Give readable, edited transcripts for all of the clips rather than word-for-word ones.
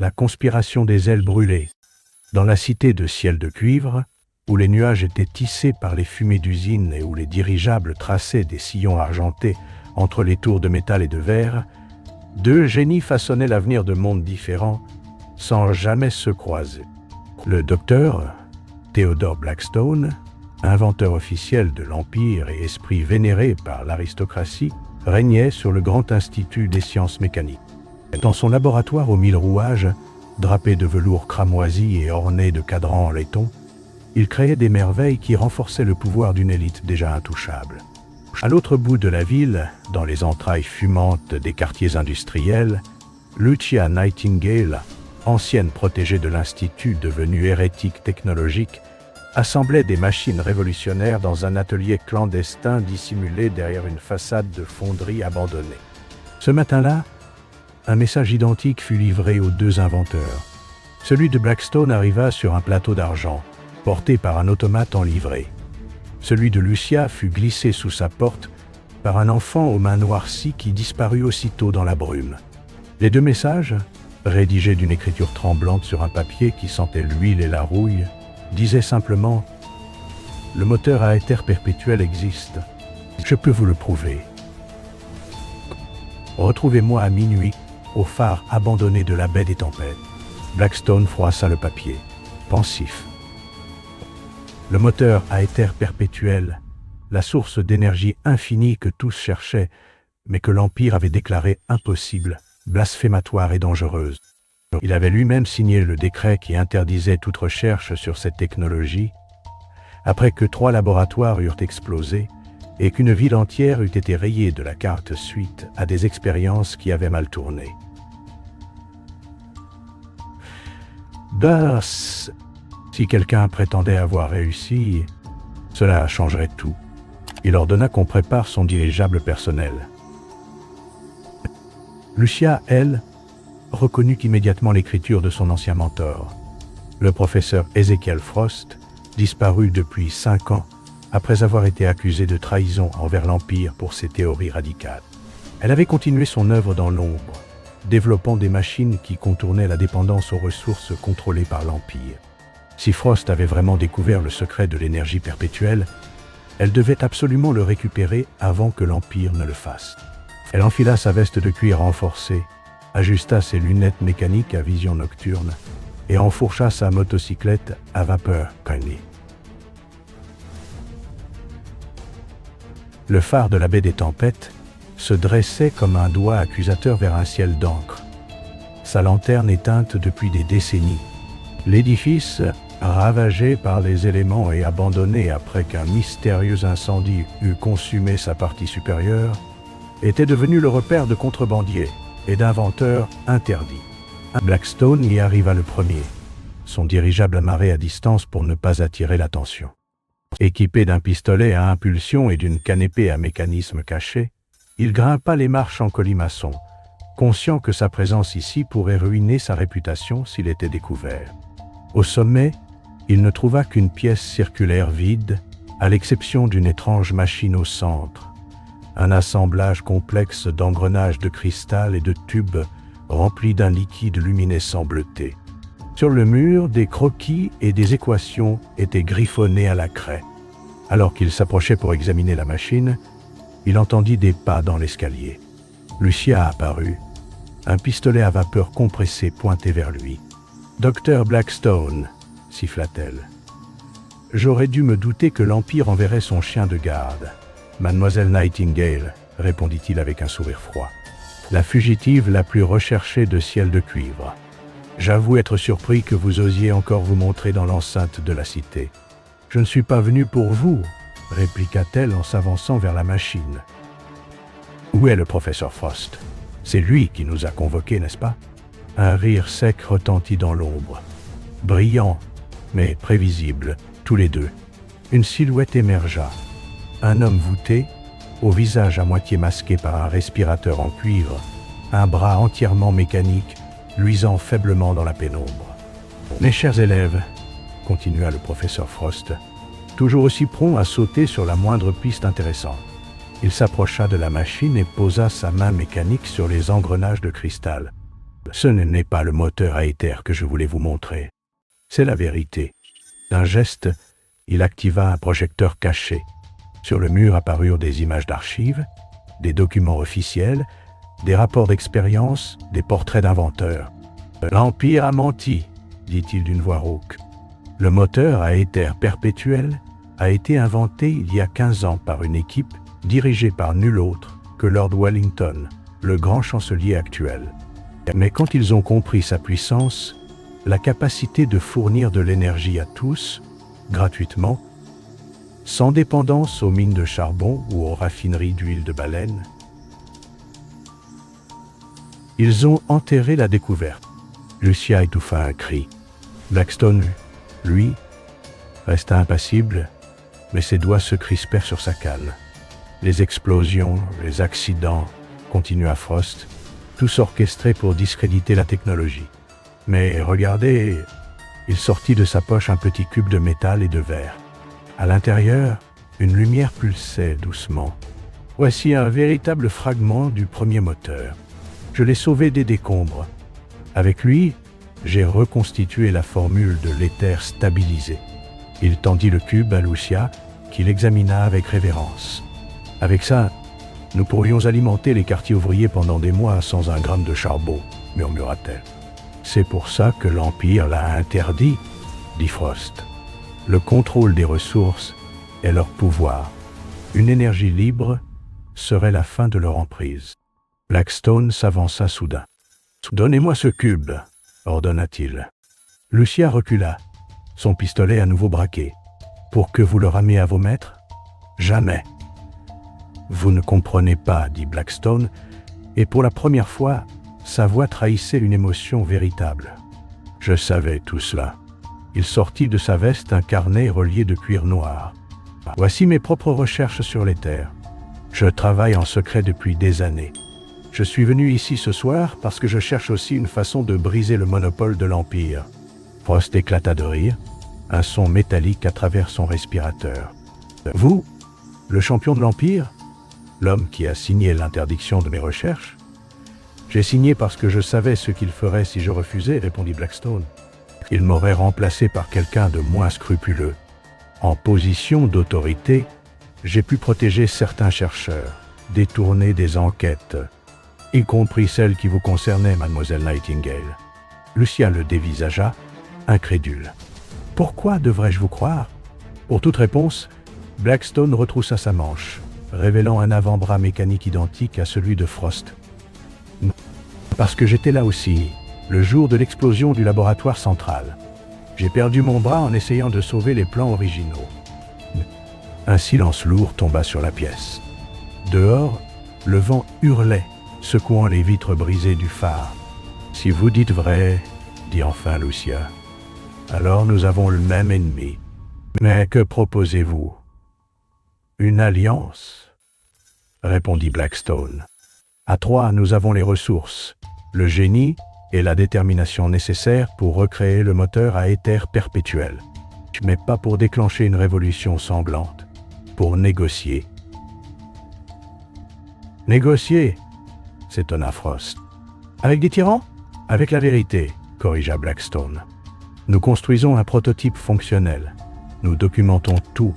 La conspiration des ailes brûlées. Dans la cité de ciel de cuivre, où les nuages étaient tissés par les fumées d'usines et où les dirigeables traçaient des sillons argentés entre les tours de métal et de verre, deux génies façonnaient l'avenir de mondes différents sans jamais se croiser. Le docteur Theodore Blackstone, inventeur officiel de l'Empire et esprit vénéré par l'aristocratie, régnait sur le Grand Institut des sciences mécaniques. Dans son laboratoire aux 1000 rouages, drapé de velours cramoisi et orné de cadrans en laiton, il créait des merveilles qui renforçaient le pouvoir d'une élite déjà intouchable. À l'autre bout de la ville, dans les entrailles fumantes des quartiers industriels, Lucia Nightingale, ancienne protégée de l'Institut devenue hérétique technologique, assemblait des machines révolutionnaires dans un atelier clandestin dissimulé derrière une façade de fonderie abandonnée. Ce matin-là, un message identique fut livré aux deux inventeurs. Celui de Blackstone arriva sur un plateau d'argent, porté par un automate en livrée. Celui de Lucia fut glissé sous sa porte par un enfant aux mains noircies qui disparut aussitôt dans la brume. Les deux messages, rédigés d'une écriture tremblante sur un papier qui sentait l'huile et la rouille, disaient simplement « Le moteur à éther perpétuel existe. Je peux vous le prouver. Retrouvez-moi à minuit au phare abandonné de la baie des tempêtes. » Blackstone froissa le papier, pensif. Le moteur à éther perpétuel, la source d'énergie infinie que tous cherchaient, mais que l'Empire avait déclarée impossible, blasphématoire et dangereuse. Il avait lui-même signé le décret qui interdisait toute recherche sur cette technologie, après que 3 laboratoires eurent explosé et qu'une ville entière eût été rayée de la carte suite à des expériences qui avaient mal tourné. Si quelqu'un prétendait avoir réussi, cela changerait tout. Il ordonna qu'on prépare son dirigeable personnel. Lucia, elle, reconnut immédiatement l'écriture de son ancien mentor. Le professeur Ezekiel Frost, disparu depuis 5 ans, après avoir été accusé de trahison envers l'Empire pour ses théories radicales. Elle avait continué son œuvre dans l'ombre, développant des machines qui contournaient la dépendance aux ressources contrôlées par l'Empire. Si Frost avait vraiment découvert le secret de l'énergie perpétuelle, elle devait absolument le récupérer avant que l'Empire ne le fasse. Elle enfila sa veste de cuir renforcée, ajusta ses lunettes mécaniques à vision nocturne et enfourcha sa motocyclette à vapeur Connie. Le phare de la baie des tempêtes se dressait comme un doigt accusateur vers un ciel d'encre. Sa lanterne éteinte depuis des décennies. L'édifice, ravagé par les éléments et abandonné après qu'un mystérieux incendie eût consumé sa partie supérieure, était devenu le repère de contrebandiers et d'inventeurs interdits. Blackstone y arriva le premier, son dirigeable amarré à distance pour ne pas attirer l'attention. Équipé d'un pistolet à impulsion et d'une canne épée à mécanisme caché, il grimpa les marches en colimaçon, conscient que sa présence ici pourrait ruiner sa réputation s'il était découvert. Au sommet, il ne trouva qu'une pièce circulaire vide, à l'exception d'une étrange machine au centre, un assemblage complexe d'engrenages de cristal et de tubes remplis d'un liquide luminescent bleuté. Sur le mur, des croquis et des équations étaient griffonnés à la craie. Alors qu'il s'approchait pour examiner la machine, il entendit des pas dans l'escalier. Lucia apparut, un pistolet à vapeur compressé pointé vers lui. « Docteur Blackstone », siffla-t-elle. « J'aurais dû me douter que l'Empire enverrait son chien de garde. »« Mademoiselle Nightingale », répondit-il avec un sourire froid. « La fugitive la plus recherchée de ciel de cuivre. J'avoue être surpris que vous osiez encore vous montrer dans l'enceinte de la cité. »« Je ne suis pas venu pour vous, » répliqua-t-elle en s'avançant vers la machine. « Où est le professeur Frost? C'est lui qui nous a convoqués, n'est-ce pas ?» Un rire sec retentit dans l'ombre. Brillant, mais prévisible, tous les deux. Une silhouette émergea. Un homme voûté, au visage à moitié masqué par un respirateur en cuivre, un bras entièrement mécanique, luisant faiblement dans la pénombre. « Mes chers élèves, » continua le professeur Frost, toujours aussi prompt à sauter sur la moindre piste intéressante. Il s'approcha de la machine et posa sa main mécanique sur les engrenages de cristal. Ce n'est pas le moteur à éther que je voulais vous montrer. C'est la vérité. D'un geste, il activa un projecteur caché. Sur le mur apparurent des images d'archives, des documents officiels, des rapports d'expérience, des portraits d'inventeurs. « L'Empire a menti », dit-il d'une voix rauque. Le moteur à éther perpétuel a été inventé il y a 15 ans par une équipe dirigée par nul autre que Lord Wellington, le grand chancelier actuel. Mais quand ils ont compris sa puissance, la capacité de fournir de l'énergie à tous, gratuitement, sans dépendance aux mines de charbon ou aux raffineries d'huile de baleine, ils ont enterré la découverte. Lucia étouffa un cri. Blackstone, lui, resta impassible, mais ses doigts se crispèrent sur sa canne. Les explosions, les accidents, continua Frost, tous orchestrés pour discréditer la technologie. Mais regardez, il sortit de sa poche un petit cube de métal et de verre. À l'intérieur, une lumière pulsait doucement. Voici un véritable fragment du premier moteur. Je l'ai sauvé des décombres. Avec lui, j'ai reconstitué la formule de l'éther stabilisé. Il tendit le cube à Lucia, qui l'examina avec révérence. Avec ça, nous pourrions alimenter les quartiers ouvriers pendant des mois sans un gramme de charbon, murmura-t-elle. C'est pour ça que l'Empire l'a interdit, dit Frost. Le contrôle des ressources est leur pouvoir. Une énergie libre serait la fin de leur emprise. Blackstone s'avança soudain. « Donnez-moi ce cube », ordonna-t-il. Lucia recula, son pistolet à nouveau braqué. « Pour que vous le ramiez à vos maîtres ? Jamais. » « Vous ne comprenez pas, dit Blackstone, et pour la première fois, sa voix trahissait une émotion véritable. Je savais tout cela. Il sortit de sa veste un carnet relié de cuir noir. Voici mes propres recherches sur l'éther. Je travaille en secret depuis des années. Je suis venu ici ce soir parce que je cherche aussi une façon de briser le monopole de l'Empire. Frost éclata de rire, un son métallique à travers son respirateur. Vous, le champion de l'Empire ? L'homme qui a signé l'interdiction de mes recherches ? J'ai signé parce que je savais ce qu'il ferait si je refusais, répondit Blackstone. Il m'aurait remplacé par quelqu'un de moins scrupuleux. En position d'autorité, j'ai pu protéger certains chercheurs, détourner des enquêtes, y compris celles qui vous concernaient, mademoiselle Nightingale. Lucia le dévisagea, incrédule. Pourquoi devrais-je vous croire ? Pour toute réponse, Blackstone retroussa sa manche, révélant un avant-bras mécanique identique à celui de Frost. Parce que j'étais là aussi, le jour de l'explosion du laboratoire central. J'ai perdu mon bras en essayant de sauver les plans originaux. Un silence lourd tomba sur la pièce. Dehors, le vent hurlait, secouant les vitres brisées du phare. « Si vous dites vrai, dit enfin Lucia, alors nous avons le même ennemi. Mais que proposez-vous ? Une alliance, répondit Blackstone. À trois, nous avons les ressources, le génie et la détermination nécessaires pour recréer le moteur à éther perpétuel. Mais pas pour déclencher une révolution sanglante, pour négocier. Négocier, s'étonna Frost. Avec des tyrans ? Avec la vérité, corrigea Blackstone. Nous construisons un prototype fonctionnel. Nous documentons tout.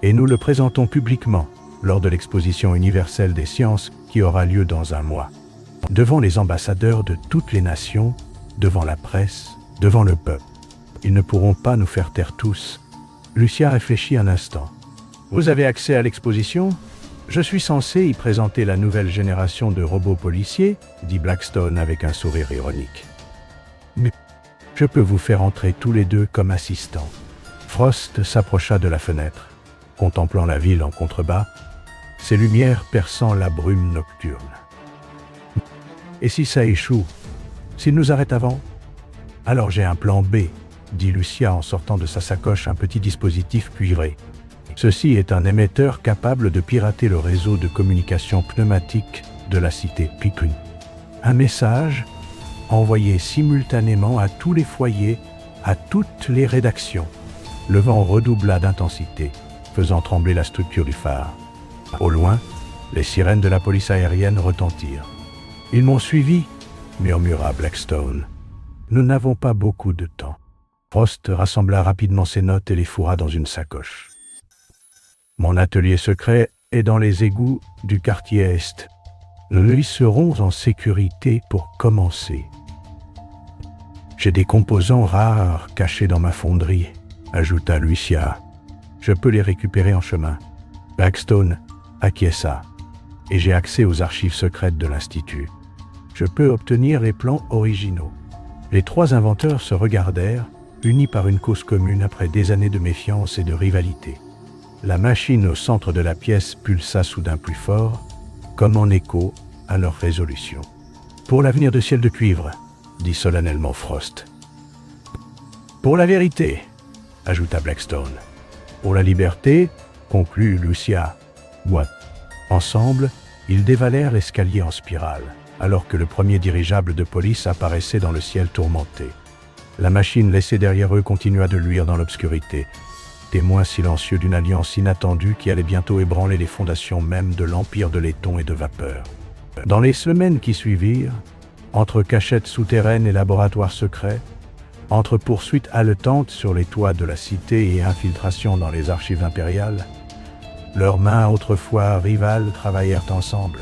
Et nous le présentons publiquement lors de l'exposition universelle des sciences qui aura lieu dans un mois. Devant les ambassadeurs de toutes les nations, devant la presse, devant le peuple. Ils ne pourront pas nous faire taire tous. Lucia réfléchit un instant. Vous avez accès à l'exposition ? Je suis censé y présenter la nouvelle génération de robots policiers, dit Blackstone avec un sourire ironique. Mais je peux vous faire entrer tous les deux comme assistants. Frost s'approcha de la fenêtre, contemplant la ville en contrebas, ses lumières perçant la brume nocturne. Et si ça échoue ? S'il nous arrête avant ? Alors j'ai un plan B, dit Lucia en sortant de sa sacoche un petit dispositif cuivré. Ceci est un émetteur capable de pirater le réseau de communication pneumatique de la cité Pikun. Un message envoyé simultanément à tous les foyers, à toutes les rédactions. Le vent redoubla d'intensité, faisant trembler la structure du phare. Au loin, les sirènes de la police aérienne retentirent. Ils m'ont suivi, murmura Blackstone. Nous n'avons pas beaucoup de temps. Frost rassembla rapidement ses notes et les fourra dans une sacoche. Mon atelier secret est dans les égouts du quartier Est. Nous y serons en sécurité pour commencer. J'ai des composants rares cachés dans ma fonderie, ajouta Lucia. Je peux les récupérer en chemin. Blackstone acquiesça, et j'ai accès aux archives secrètes de l'Institut. Je peux obtenir les plans originaux. Les trois inventeurs se regardèrent, unis par une cause commune après des années de méfiance et de rivalité. La machine au centre de la pièce pulsa soudain plus fort, comme en écho à leur résolution. « Pour l'avenir de Ciel de Cuivre », dit solennellement Frost. « Pour la vérité », ajouta Blackstone. « Pour la liberté », conclut Lucia. What? Ensemble, ils dévalèrent l'escalier en spirale, alors que le premier dirigeable de police apparaissait dans le ciel tourmenté. La machine laissée derrière eux continua de luire dans l'obscurité, témoin silencieux d'une alliance inattendue qui allait bientôt ébranler les fondations mêmes de l'empire de laiton et de vapeur. Dans les semaines qui suivirent, entre cachettes souterraines et laboratoires secrets, entre poursuites haletantes sur les toits de la cité et infiltration dans les archives impériales, leurs mains autrefois rivales travaillèrent ensemble,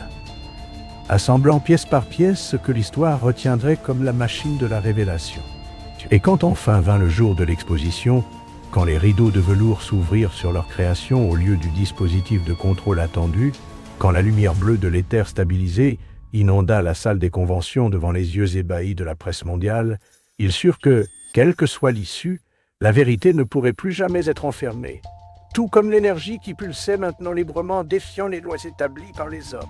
assemblant pièce par pièce ce que l'histoire retiendrait comme la machine de la révélation. Et quand enfin vint le jour de l'exposition, quand les rideaux de velours s'ouvrirent sur leur création au lieu du dispositif de contrôle attendu, quand la lumière bleue de l'éther stabilisé inonda la salle des conventions devant les yeux ébahis de la presse mondiale, ils surent que, quelle que soit l'issue, la vérité ne pourrait plus jamais être enfermée, tout comme l'énergie qui pulsait maintenant librement, défiant les lois établies par les hommes.